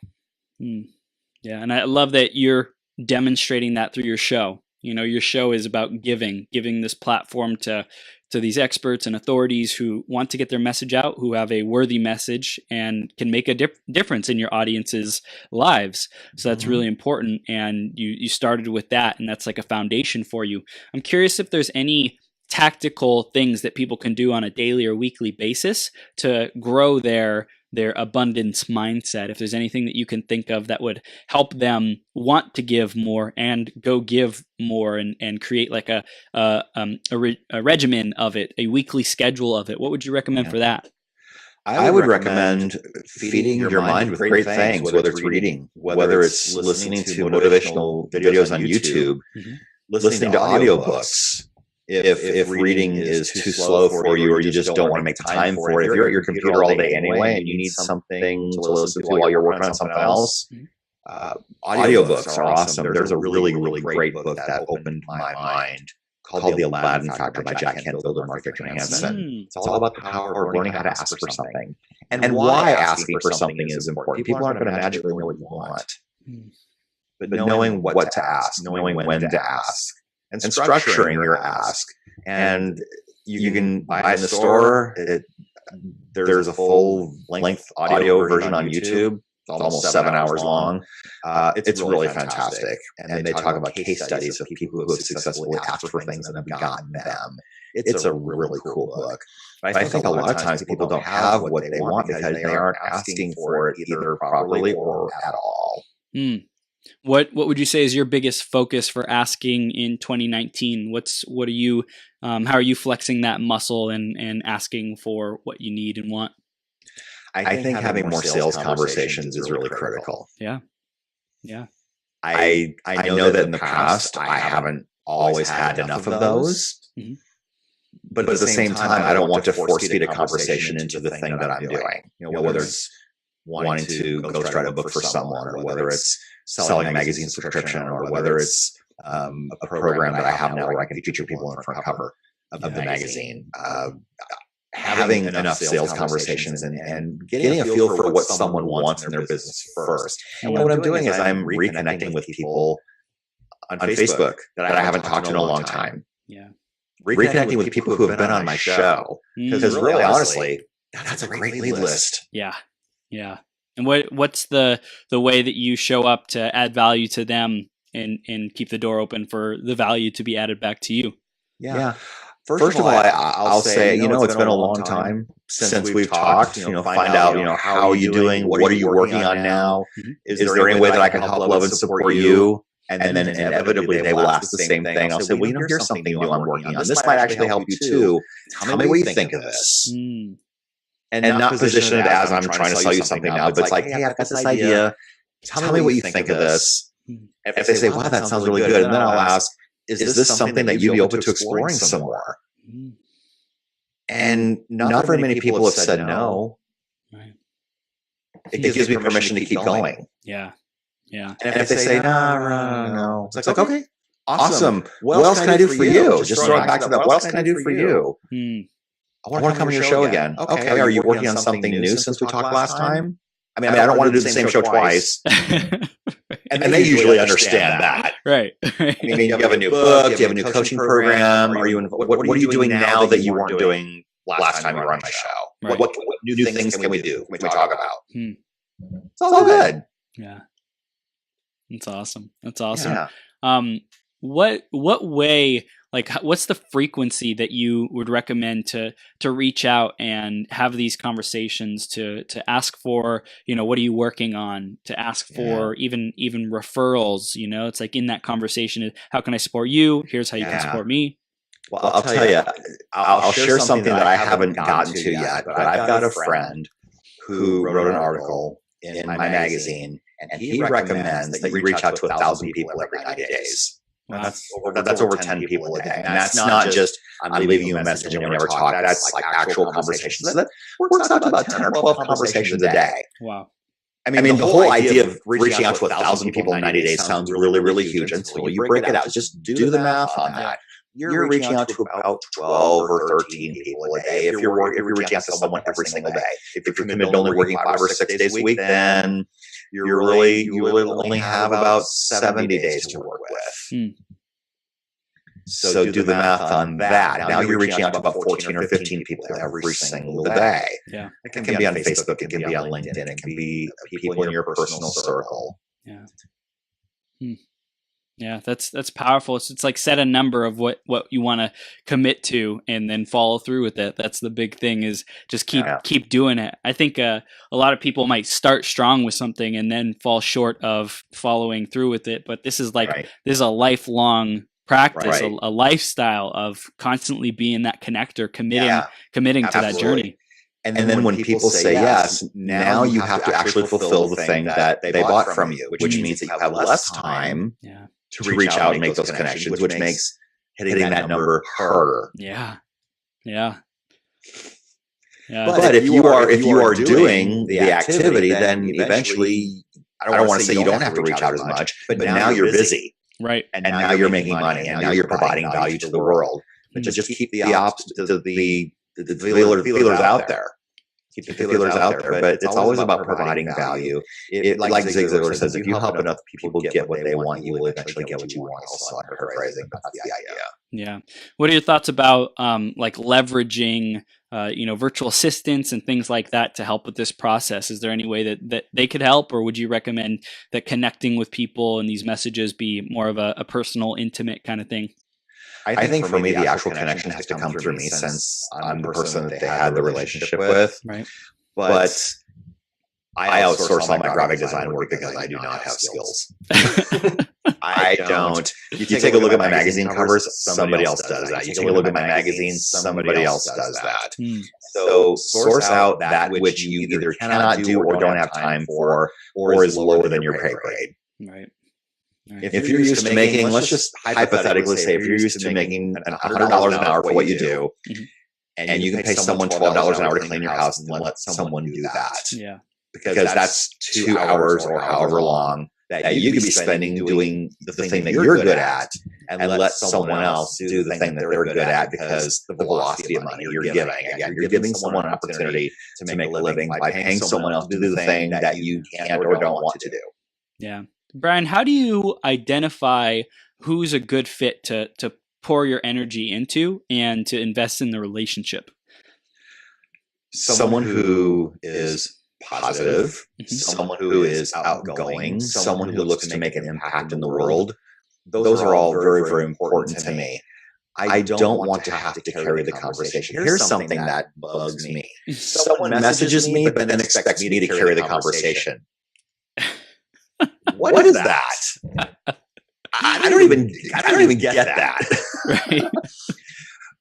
Speaker 1: Yeah. And I love that you're demonstrating that through your show. You know, your show is about giving this platform to these experts and authorities who want to get their message out, who have a worthy message and can make a difference in your audience's lives. So that's really important. And you started with that, and that's like a foundation for you. I'm curious if there's any tactical things that people can do on a daily or weekly basis to grow their abundance mindset. If there's anything that you can think of that would help them want to give more and go give more and create like a regimen of it, a weekly schedule of it, what would you recommend for that?
Speaker 2: I would recommend feeding your mind with great things, whether it's reading, whether it's listening to motivational videos on YouTube, listening to audiobooks. If reading is too slow for you, or you just don't want to make the time for it, if you're at your computer all day anyway and you need something to listen to while you're working on something else, audiobooks are awesome. There's a really, really great book that opened my mind called The Aladdin Factor by Jack Canfield and Mark Victor Hansen. It's all about the power of learning how to ask for something and why asking for something is important. People aren't going to magically know what you want, but knowing what to ask, knowing when to ask, and structuring your ask. And you can buy it in the store. There's a full length audio version on YouTube. It's almost 7 hours long. It's really fantastic. And they talk about case studies of people who have successfully asked for things and have gotten them. It's a really cool book. But I think a lot of times people don't have what they want because they aren't asking for it either properly or at all.
Speaker 1: What would you say is your biggest focus for asking in 2019? What are you how are you flexing that muscle and asking for what you need and want?
Speaker 2: I think having more sales conversations is really critical.
Speaker 1: Yeah.
Speaker 2: I know that in the past I haven't always had enough of those. But at the same time, I don't want to force feed a conversation into the thing that I'm doing. Whether it's wanting to ghostwrite a book for someone, or whether it's selling a magazine subscription, or whether it's a program that I have now where I can feature people on the front cover of the magazine. Having enough sales conversations and getting a feel for what someone wants in their business first. And what I'm doing is I'm reconnecting with people on Facebook that I haven't talked to in a long time.
Speaker 1: Yeah.
Speaker 2: Reconnecting with people who have been on my show. Because really, honestly, that's a great lead list.
Speaker 1: Yeah. And what's the way that you show up to add value to them and keep the door open for the value to be added back to you?
Speaker 2: Yeah. First of all, I'll say, it's been a long time since we've talked, find out, how are you doing? What are you working on now? Is there any way that I can help, love, and support you? And then inevitably they will ask the same thing. I'll say, well, here's something new I'm working on. This might actually help you too. Tell me what you think of this. And not position it as I'm trying to sell you something now, but it's like, hey, I've got this idea. Tell me what you think of this. If they say, wow, that sounds really good. And then I'll ask, is this something that you'd be open to exploring some more? And not very many people have said no.
Speaker 1: Right.
Speaker 2: It gives me permission to keep going.
Speaker 1: Yeah. Yeah.
Speaker 2: And if they say, no, it's like, okay, awesome. What else can I do for you? Just throw it back to that. What else can I do for you? I want to come on your show again. Okay. Are you working on something new since we talked last time? I mean, I don't want to do the same show twice. And they usually understand that.
Speaker 1: Right.
Speaker 2: I mean, you have a new book, you have a new coaching program. Are you? What are you doing now that you weren't doing last time you were on my show?
Speaker 1: Right.
Speaker 2: What new things can we do? Can we talk about? It's all good.
Speaker 1: Yeah. That's awesome. That's awesome.
Speaker 2: Yeah.
Speaker 1: What way, like, what's the frequency that you would recommend to reach out and have these conversations, to ask for, what are you working on, to ask for even referrals? It's like in that conversation, how can I support you? Here's how you can support me.
Speaker 2: Well, I'll tell you, I'll share something that I haven't gotten to yet, but I've got a friend who wrote an article in my magazine, and he recommends that you reach out to 1,000 people every 90 days.
Speaker 1: Wow.
Speaker 2: That's over 10 people a day. And that's not just, I'm leaving you a message and we never talk. That's like actual conversations. That works out to about 10 or 12 conversations a day.
Speaker 1: Wow.
Speaker 2: I mean, the whole idea of reaching out to 1,000 people in 90 days sounds really, really huge until you break it out. Just do the math on that. You're reaching out to about 12 or 13 people a day. If you're reaching out to someone every single day. If you're committed to only working 5 or 6 days a week, then you really only have about 70 days to work with. So do the math on that. Now you're reaching out to about 14 or 15 people every single day.
Speaker 1: Yeah.
Speaker 2: It can be on Facebook. It can be on LinkedIn. It can be people in your personal circle.
Speaker 1: Yeah. Yeah, that's powerful. It's like set a number of what you want to commit to and then follow through with it. That's the big thing, is just keep doing it. I think a lot of people might start strong with something and then fall short of following through with it. But this is this is a lifelong practice, a lifestyle of constantly being that connector, committing to that journey.
Speaker 2: And then when people say yes, now you have to actually fulfill the thing that they bought from you, which means that you have less time to reach out and make those connections, which makes hitting that number harder.
Speaker 1: Yeah.
Speaker 2: But if you are doing the activity, then eventually, I don't want to say you don't have to reach out as much, but now you're busy.
Speaker 1: Right.
Speaker 2: And now you're making money, and now you're providing value to the world. But just keep the feelers out there. Keep the feelers out there, but it's always about providing value. Like Zig Ziglar says, if you help enough people get what they want, you will eventually get what you want. Also, I'm paraphrasing, but that's the idea.
Speaker 1: Yeah. What are your thoughts about like leveraging, virtual assistants and things like that to help with this process? Is there any way that they could help, or would you recommend that connecting with people and these messages be more of a personal, intimate kind of thing?
Speaker 2: I think for me, the actual connection has to come through me, since I'm the person that they had the relationship with.
Speaker 1: Right.
Speaker 2: But I outsource all my graphic design work because I do not have skills. I don't. You take a look at my magazine covers, somebody else does that. You take a look at my magazines, somebody else does that. So source out that which you either cannot do or don't have time for, or is lower than your pay grade.
Speaker 1: Right.
Speaker 2: If you're used to making, let's just hypothetically say, if you're used to making $100 an hour for what you do, and you can pay someone $12 an hour to clean your house, and let someone do that.
Speaker 1: Yeah.
Speaker 2: Because that's 2 hours or however long that you could be spending doing the thing that you're good at, and let someone else do the thing that they're good at, because the velocity of money you're giving. Again, you're giving someone an opportunity to make a living by paying someone else to do the thing that you can't or don't want to do.
Speaker 1: Yeah. Brian, how do you identify who's a good fit to pour your energy into and to invest in the relationship?
Speaker 2: Someone who is positive, someone who is outgoing, someone who looks to make an impact in the world. Those are all very, very important to me. I don't want to have to carry the conversation. Here's something that bugs me. Someone messages me, but then expects me to carry the conversation. What is that? I don't even get that.
Speaker 1: Right.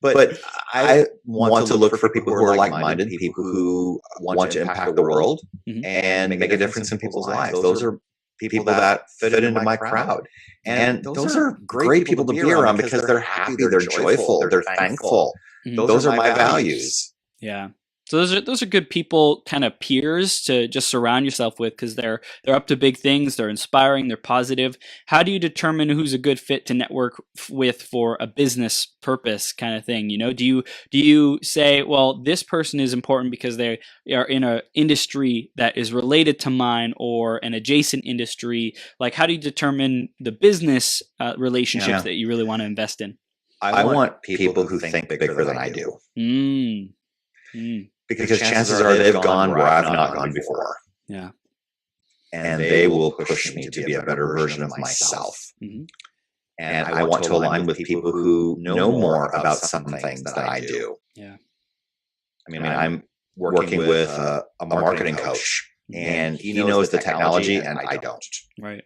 Speaker 2: But I want to look for people who are like-minded, people who want to impact the world and make a difference in people's lives. Those are people that fit into my crowd. And those are great people to be around because they're happy, they're joyful, they're thankful. Those are my values.
Speaker 1: Yeah. So those are good people, kind of peers to just surround yourself with, because they're up to big things, they're inspiring, they're positive. How do you determine who's a good fit to network with for a business purpose kind of thing? Do you say, well, this person is important because they are in an industry that is related to mine or an adjacent industry? Like, how do you determine the business relationships that you really want to invest in?
Speaker 2: I want people who think bigger than I do. Because chances are they've gone where I've not gone before.
Speaker 1: Yeah.
Speaker 2: And they will push me to be a better version of myself. And I want to align with people who know more about some things than I do.
Speaker 1: Yeah.
Speaker 2: I mean, I'm working with a marketing coach, and he knows the technology and I don't.
Speaker 1: Right.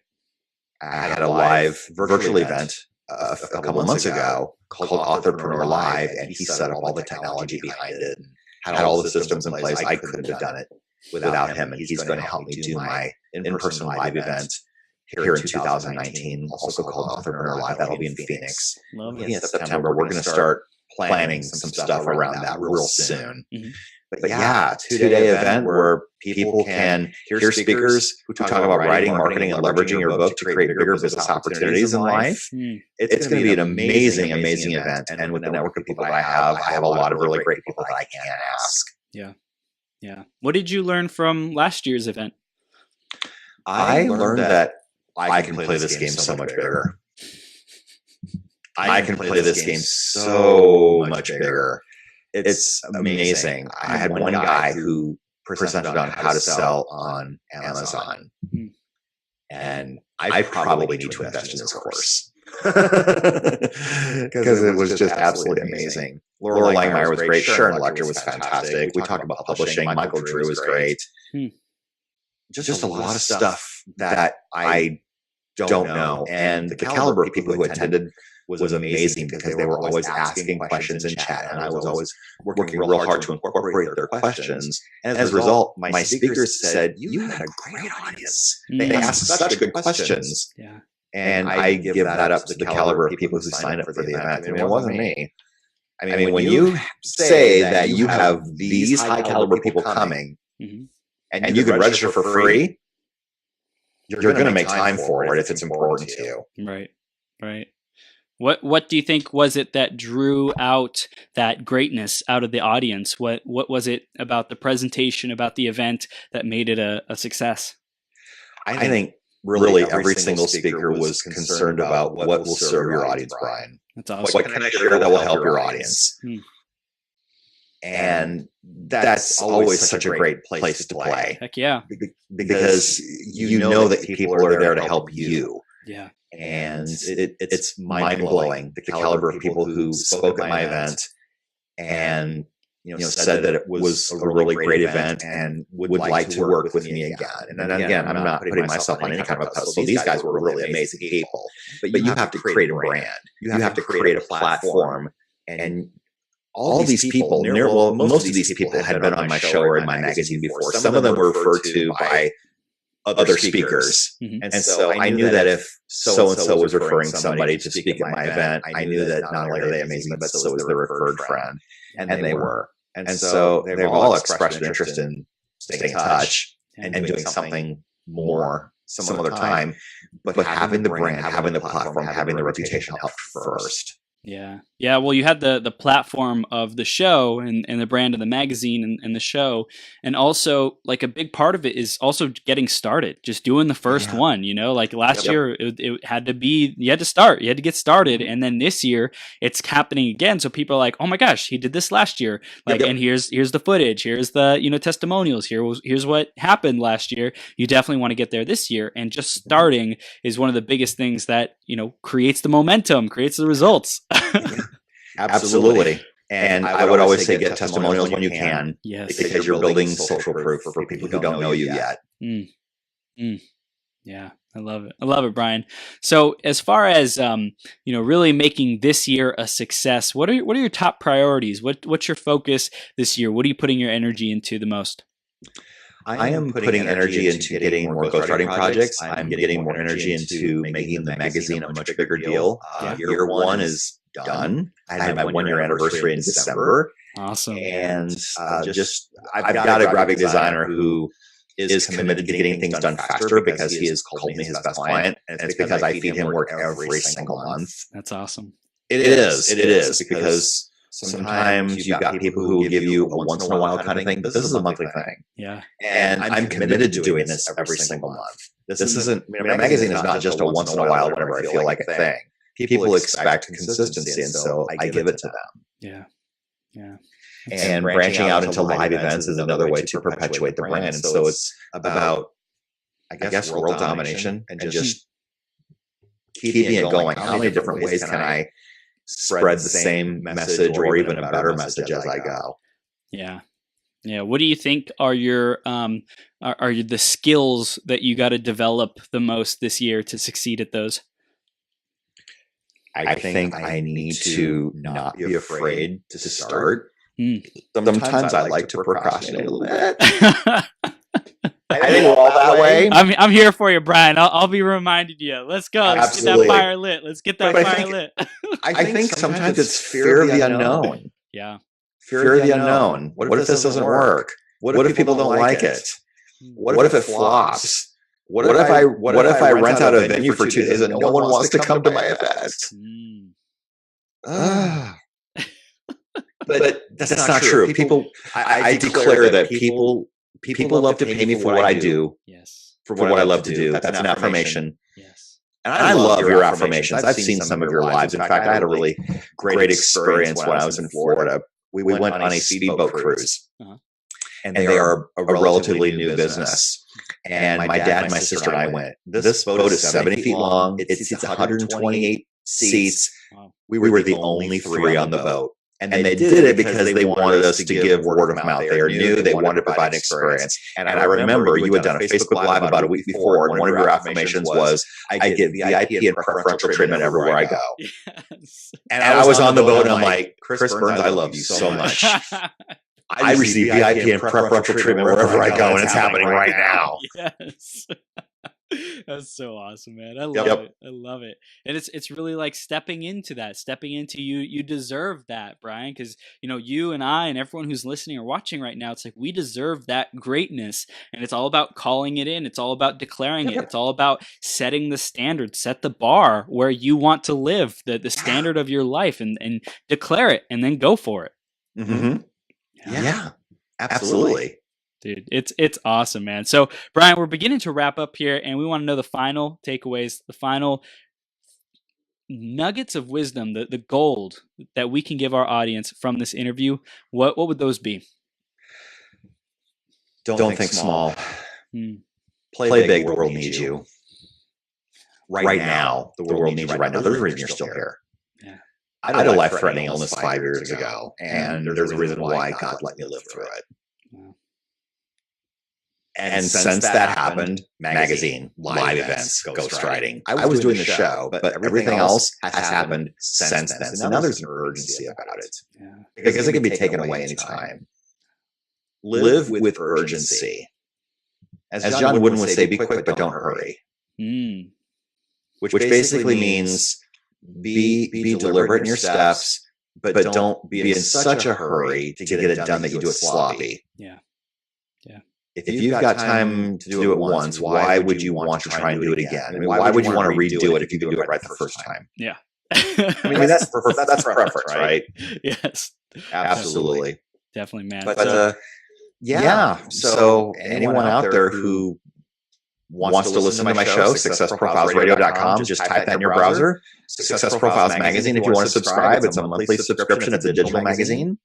Speaker 2: I had a live virtual event a couple of months ago called Authorpreneur Live, and he set up all the technology behind it. Had all the systems in place. I couldn't have done it without him. And he's going to help me do my in-person live event here in 2019, also called Authorpreneur Live. That'll be in Phoenix. In September, we're going to start planning some stuff around that real soon. But yeah, 2-day event where people can hear speakers who talk about writing, marketing, and leveraging your book to create bigger business opportunities in life. It's going to be an amazing, amazing event. And with the network of people that I have a lot of really great people that I can ask.
Speaker 1: Yeah. Yeah. What did you learn from last year's event?
Speaker 2: I learned that I can play this game so much bigger. I can play this game so much bigger. It's amazing. I had one guy who presented on how to sell on Amazon. And I probably need to invest in this course. Because it was just absolutely amazing. Loral Langemeier was great. Sharon Lechter was fantastic. We talked about publishing. Michael Drew was great. Just a lot of stuff that I don't know. And the caliber of people who attended was amazing because they were always asking questions in chat, and I was always working real hard to incorporate their questions. And as a result, my speakers said, "You had a great audience. They asked such good questions."
Speaker 1: Yeah.
Speaker 2: And I give that up to the caliber of people who signed up for the event. I mean, it wasn't me. I mean, when you say that you have these high caliber people coming, and you can register for free, you're going to make time for it if it's important to you.
Speaker 1: Right. Right. What do you think was it that drew out that greatness out of the audience? What was it about the presentation, about the event that made it a success?
Speaker 2: I think really every single speaker was concerned about what will serve your audience, Brian.
Speaker 1: That's awesome.
Speaker 2: What can I share that will help your audience? And that's always such a great place to play.
Speaker 1: Heck yeah.
Speaker 2: Because you know that people are there to help you.
Speaker 1: Yeah.
Speaker 2: And it's mind-blowing, the caliber of people who spoke at my event and said that it was a really great event and would like to work with me again. And then again, I'm not putting myself on any kind of a pedestal. These guys were really amazing people. But you have to create a brand. You have to create a platform. And all these people, most of these people had been on my show or in my magazine before. Some of them were referred to by other speakers. And so I knew that if so-and-so was referring somebody to speak at my event, I knew that not only are they amazing, but so was their referred friend. And they were. And so they've all expressed an interest in staying in touch and doing something more some other time. But having the brand, having the platform, having the reputation helped first.
Speaker 1: Yeah. Yeah. Well, you had the platform of the show and the brand of the magazine and the show. And also, like, a big part of it is also getting started, just doing the first one, like last year, it had to be, you had to start, you had to get started. And then this year it's happening again. So people are like, oh my gosh, he did this last year. Like, and here's the footage, here's the, testimonials, here's what happened last year. You definitely want to get there this year. And just starting is one of the biggest things that, creates the momentum, creates the results.
Speaker 2: Absolutely. And I would always say get testimonials when you can.
Speaker 1: Yes.
Speaker 2: Because you're building social proof for people who don't know you yet.
Speaker 1: Yeah, I love it. I love it, Brian. So as far as really making this year a success, what are your top priorities? What's your focus this year? What are you putting your energy into the most?
Speaker 2: I am putting energy into getting more ghostwriting projects. I'm getting more energy into making the magazine a much bigger deal. Year one is done. I had my 1 year anniversary in December.
Speaker 1: Awesome.
Speaker 2: And I've got a graphic designer who is committed to getting things done faster because he has called me his best client. And it's because I feed him work every single month. That's
Speaker 1: awesome.
Speaker 2: It is because sometimes you've got people who will give you a once in a while kind of thing, but this is a monthly thing.
Speaker 1: Yeah.
Speaker 2: And I'm committed to doing this every single month. This isn't, a magazine is not just a once in a while whenever I feel like a thing. People expect consistency, and so I give it to them.
Speaker 1: Yeah. Yeah.
Speaker 2: And branching out into live events is another way to perpetuate the brand. And so it's about, I guess, world domination and just keeping it going. How many different ways can I spread the same message or even a better message as I go?
Speaker 1: Yeah. Yeah. What do you think are your the skills that you got to develop the most this year to succeed at those?
Speaker 2: I think I need to not be afraid to start. Sometimes I like to procrastinate a little bit. I think we're all that way.
Speaker 1: I'm here for you, Brian. I'll be reminding you. Let's go. Let's get that fire lit. Let's get that fire lit.
Speaker 2: I think sometimes it's fear of the unknown.
Speaker 1: Yeah.
Speaker 2: Fear of the unknown. What if this doesn't work? What if people don't like it? What if it flops? What if I rent out a venue for 2 days and no one wants to come to my event? But that's not true. People, I declare that people love to pay me for what I do.
Speaker 1: Yes.
Speaker 2: For what I love to do. That's an affirmation.
Speaker 1: Yes.
Speaker 2: And I love your affirmations. I've seen some of your lives. In fact, I had a really great experience when I was in Florida. We went on a speedboat cruise. And they are a relatively new business. And my dad and my sister and I went. This boat is 70 feet long. It's 128 seats.
Speaker 1: Wow.
Speaker 2: We were the only 3 on the boat. And they did it because they wanted us to give word of mouth. They knew they wanted to provide an experience. And I remember you had done a Facebook Live about a week before, and one of your affirmations was, I get VIP and preferential treatment everywhere I go.
Speaker 1: Yes.
Speaker 2: And I was on the boat, and I'm like, Chris Burns, I love you so much. I receive VIP and preferential treatment wherever I go, and it's happening right now.
Speaker 1: Yes. That's so awesome, man. I love it. I love it. And it's really like stepping into you deserve that, Brian, because you and I and everyone who's listening or watching right now, it's like we deserve that greatness, and it's all about calling it in. It's all about declaring it. It's all about setting the standard, set the bar where you want to live, the standard of your life, and declare it, and then go for it.
Speaker 2: Mm-hmm. Yeah, absolutely.
Speaker 1: Dude, it's awesome, man. So, Brian, we're beginning to wrap up here, and we want to know the final takeaways, the final nuggets of wisdom, the gold that we can give our audience from this interview. What would those be?
Speaker 2: Don't think small. Play big. The world needs you. Right now, the world needs you right now. There's a reason you're still here.
Speaker 1: Yeah.
Speaker 2: I had a life-threatening illness 5 years ago, and there's a reason why God let me live through it.
Speaker 1: Wow.
Speaker 2: And since that happened, magazine, live events, ghostwriting. I was doing the show, but everything else has happened since then. So now there's an urgency about it.
Speaker 1: Yeah.
Speaker 2: Because it can be taken away anytime. Live with urgency. As John Wooden would say, be quick, but don't hurry. Which basically means be deliberate in your steps, but don't be in such a hurry to get it done that you do it sloppy.
Speaker 1: Yeah. Yeah.
Speaker 2: If you've got time to do it once, why would you want to try and do it again? I mean, why would you want to redo it if you could do it right the first time?
Speaker 1: Yeah.
Speaker 2: I mean, that's preference, right?
Speaker 1: Yes.
Speaker 2: Absolutely.
Speaker 1: Definitely, man.
Speaker 2: But yeah. So anyone out there who wants to listen to my show, successprofilesradio.com, just type that in your browser. Success Profiles Magazine, if you want to subscribe. It's a monthly subscription. It's a digital magazine.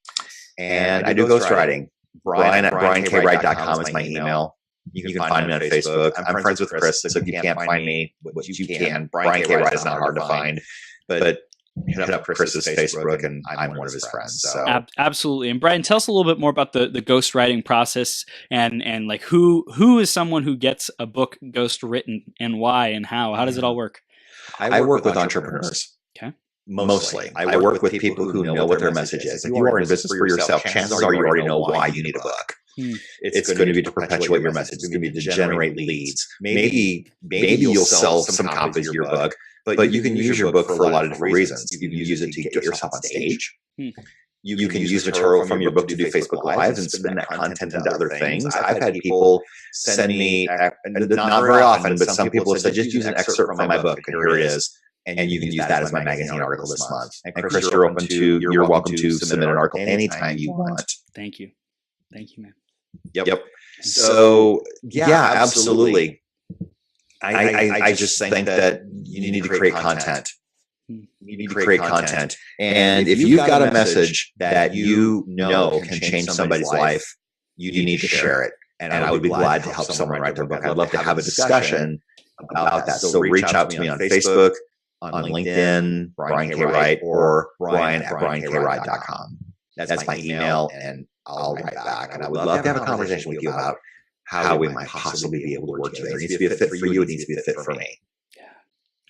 Speaker 2: And I do ghostwriting. Brian at briankWright.com is my email. You can find me on Facebook. I'm friends with Chris, so if you can't find me, which you can, Brian K. Wright is not hard to find. But hit up Chris's Facebook, and I'm one of his friends. So
Speaker 1: absolutely. And Brian, tell us a little bit more about the ghostwriting process, and like who is someone who gets a book ghost written, and why and how? How does it all work?
Speaker 2: I work with entrepreneurs.
Speaker 1: Okay.
Speaker 2: Mostly. I work with people who know what their message is. If you are in business for yourself, chances are you already know why you need a book. It's going to be to perpetuate your message. It's going to be to generate leads. Maybe you'll sell some copies of your book, but you can use your book for a lot of different reasons. You can use it to get yourself on stage. You can use material from your book to do Facebook Lives and spin that content into other things. I've had people send me, not very often, but some people have said, just use an excerpt from my book, and here it is. And you can use that as my magazine article this month. And Chris, you're welcome to submit an article anytime you want.
Speaker 1: Thank you, man.
Speaker 2: Yep. So yeah, absolutely. I just think that you need to create content. You need to create content. And if you've got a message that you know can change somebody's life, you need to share it. And I would be glad to help someone write their book. I'd love to have a discussion about that. So reach out to me on Facebook, on LinkedIn, Brian K. Wright, or brian@briankWright.com. That's my email, and I'll write back. And I would love to have a conversation with you about how we might possibly be able to work together. It needs to be a fit for you. It needs to be a fit for me.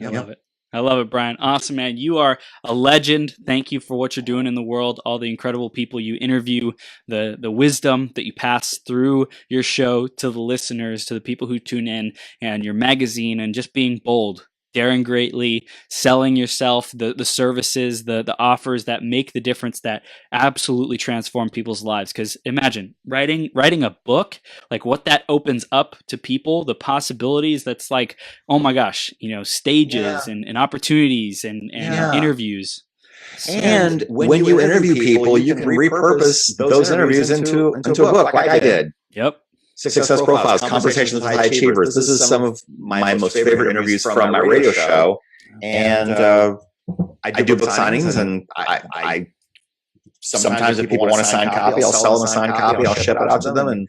Speaker 1: Yeah, I love it, Brian. Awesome, man. You are a legend. Thank you for what you're doing in the world, all the incredible people you interview, the wisdom that you pass through your show to the listeners, to the people who tune in, and your magazine, and just being bold, daring greatly, selling yourself, the services, the offers that make the difference, that absolutely transform people's lives. Because imagine writing a book, like what that opens up to people, the possibilities. That's like, oh my gosh, stages and opportunities and interviews.
Speaker 2: And when you interview people, you can repurpose those interviews into a book, like I did.
Speaker 1: Yep.
Speaker 2: Success Profiles, Conversations with High Achievers. This is some of my most favorite interviews from my radio show. And I do book signings, and I sometimes if people want a signed copy, I'll sell them a signed copy. I'll ship it out to them, and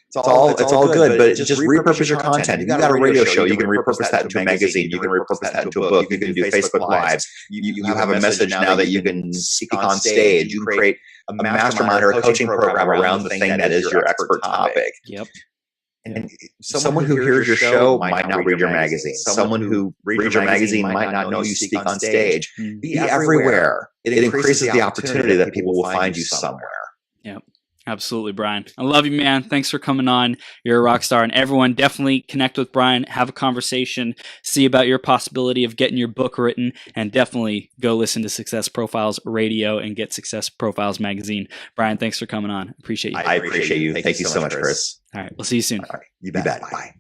Speaker 2: it's all good. But just repurpose your content. If you got a radio show, you can repurpose that into a magazine. You can repurpose that into a book. You can do Facebook Lives. You have a message now that you can speak on stage. You create a mastermind or a coaching program around the thing that is your expert topic.
Speaker 1: Yep.
Speaker 2: And someone who hears your show might not read your magazine. Someone who reads your magazine might not know you speak on stage. Be everywhere. It increases the opportunity that people will find you somewhere.
Speaker 1: Yep. Absolutely, Brian. I love you, man. Thanks for coming on. You're a rock star. And everyone, definitely connect with Brian, have a conversation, see about your possibility of getting your book written, and definitely go listen to Success Profiles Radio and get Success Profiles Magazine. Brian, thanks for coming on. Appreciate you.
Speaker 2: I appreciate you. Thank you so much, Chris.
Speaker 1: All right. We'll see you soon.
Speaker 2: All right. You bet. Bye.